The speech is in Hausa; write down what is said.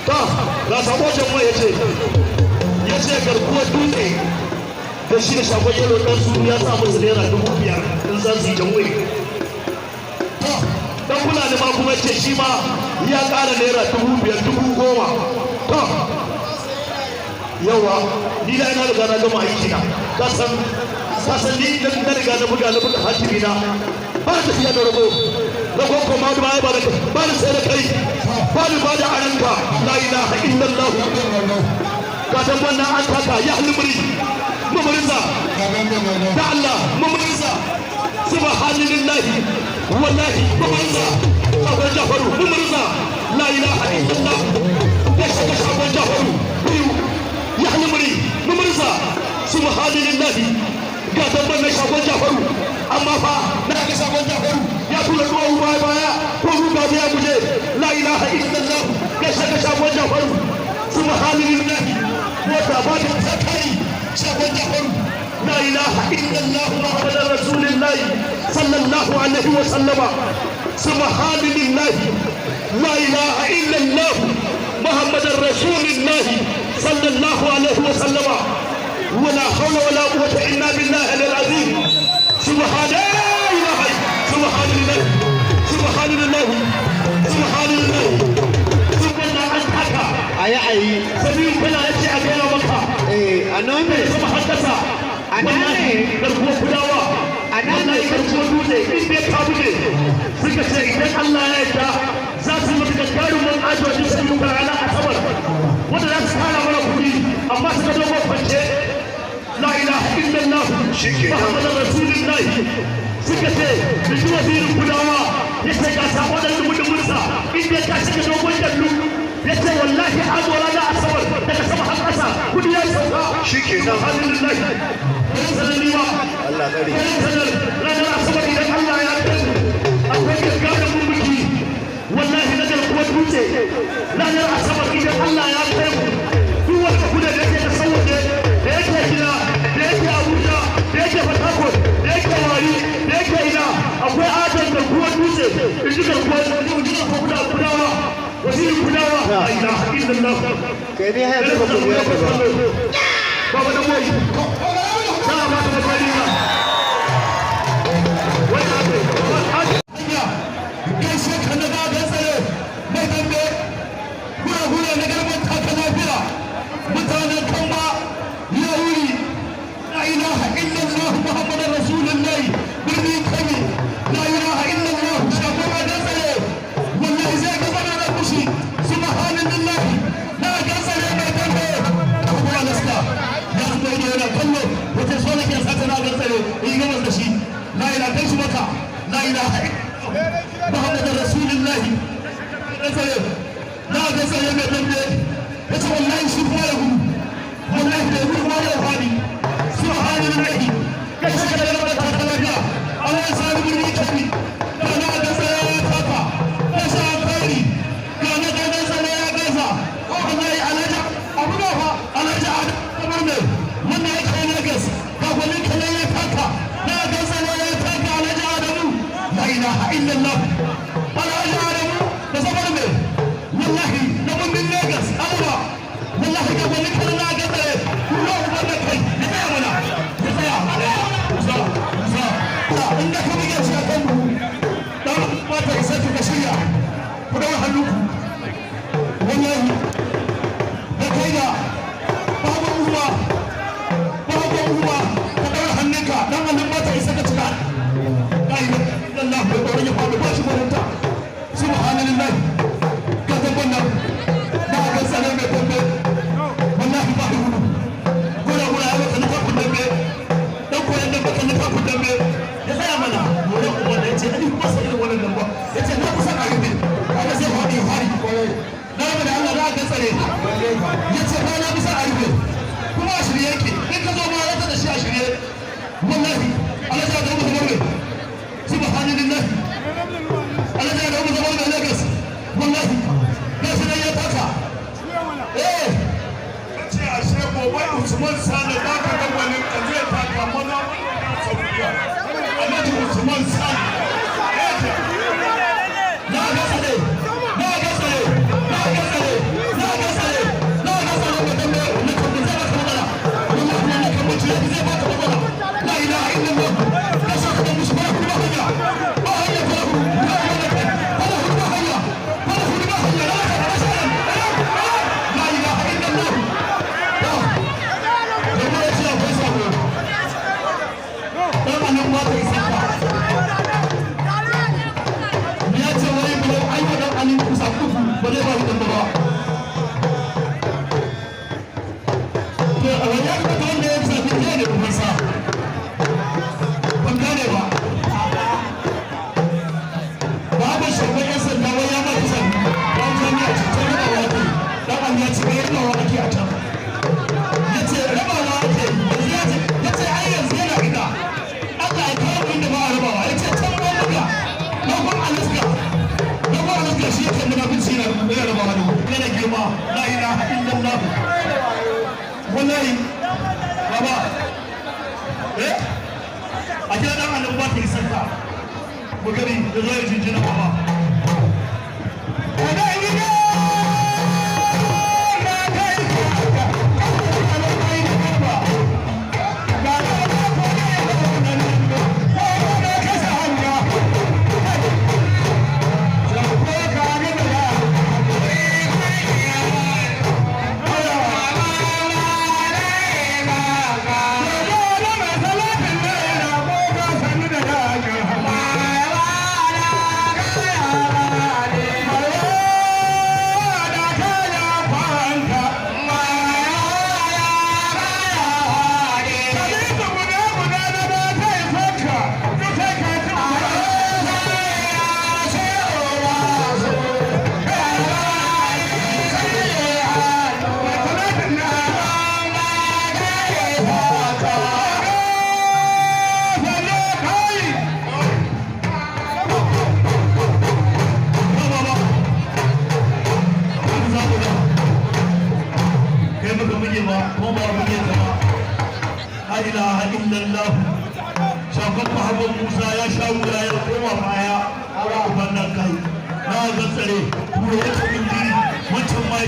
ta ga sabon mai ya ce garkuwar dutse da shi da shagon yalo ɗan su ya sa musu naira 5,000 in za su yi jan wai dan fulani ma kuma ce shi ma ya ƙara naira 5,000 10,000 to yawa ni da ina riga na gama aiki na kasan ni da na riga na buga hatimi na ba ta fiye da rago kuma ba da sai da kai ba da aranka la ilaha illallah ka dan wannan an taka ya halmuri mumurza da Allah mumurza subhanallahi wallahi mumurza sabon jafaru mumurza la ilaha illallah ya shiga sabon jafaru ya halmuri mumurza subhanallahi ga dan wannan sabon jafaru amma fa na ga sabon jafaru ya kula ruwa baya ko ruga ya guje la ilaha illallah ya shiga sabon jafaru subhanallahi wata ba ta zakari sabon jafaru la ilaha illallah muhammadar rasulullahi sallallahu alaihi wa sallama subhanallahi la ilaha illallah muhammadar rasulullahi sallallahu alaihi wa sallama wala hawla wala quwwata illa billahi al-azim subhanallahi subhanallahi subhanallahi subhanallahi ayi sabiyu kana yace a gaya maka anome kuma haddasa anane garkuwa kudawa anane garkuwa dutse in dai ka buge suka ce idan Allah ya yarda za su mutu da garumin ajoji sabiyu kana ala asabar wanda za su kara mana kuɗi amma suka dogo kwance la ilaha illallah muhammadur rasulullah suka ce da shi wazirin kudawa ya ce ga sabon da lumudumursa in dai ka shiga dogon jallu ya ce wallahi an wala da asabar daga sama har ƙasa kudi ya sauka shi ke nan alhamdulillah kan sanani ba Allah tsari sanar ranar asabar idan Allah ya kai akwai gaggawa mummuki wallahi na garkuwar dutse ranar asabar idan Allah ya kai mu duk wanda kuda da yake da sauwaje da yake gida da yake Abuja da yake Port Harcourt da yake Wari da yake ina akwai adon garkuwar dutse in ji garkuwar kudawa وزير الكلاوة لا إله إلا الله كيدي هذا بقول يا بابا نبوي لا ما تبغى لا إله إلا محمد رسول الله لا غسل يا مدمر بس والله شوف ما يقول والله يقول ما يقول سبحان الله كيف كان لما تتلقى الله يسالم المكتب كان غسل يا فاطمه كان خيري كان غسل يا غزا والله على جا ابو نوفا على جا تمام من يكون نجس كفل كلا يفكا لا غسل يا فاطمه على جا لا إله إلا الله ولا يعلم تصور منه والله لو من نجس الله والله قبل كل لا قدر كله بدك يتعاملنا عندك بيجي شيء ما تحسب كشيء كده حلوك والله بكيدا بابا هو كده حنك لما ما تحسب كشيء Allah bai bari ya faɗi ba shi baranta subhanallah ka tabbana da ga sanar mai tambe wallahi ba ku gura ya baka nufa ku tambe dan koyan da baka nufa ku tambe ya tsaya mana gore ku wanda yace ani ba sai wannan nan ba yace na kusa ka yi kaga sai faɗi hari na da Allah za ka tsare yace ba na bisa a yi kuma a shirye yake in ka zo ma ya da shi a shirye wallahi Allah ya ga mu gore سبحان الله أنا جاي أقول زمان نجس والله ناس لا يتقى إيه أشياء أشياء بوي عثمان سالم ما كان أول كذي تقى منا أنا عثمان سالم لا بس عليه ce wai rabawa ake a can ya ce rabawa ake ya ce ai yanzu yana ina Allah ya kawo inda ba a rabawa ya ce can ba daga dogon alaska shi yake nuna bin sina ya rabawa da yana girma la ilaha illallah wallahi baba a kira dan annabi ba ta isarta mu gani da zo ya jinjina baba ilaha illallah shafan mahabban musa ya sha wuya ya koma baya a wannan kai na ga tsare kuma wata injiri wancan mai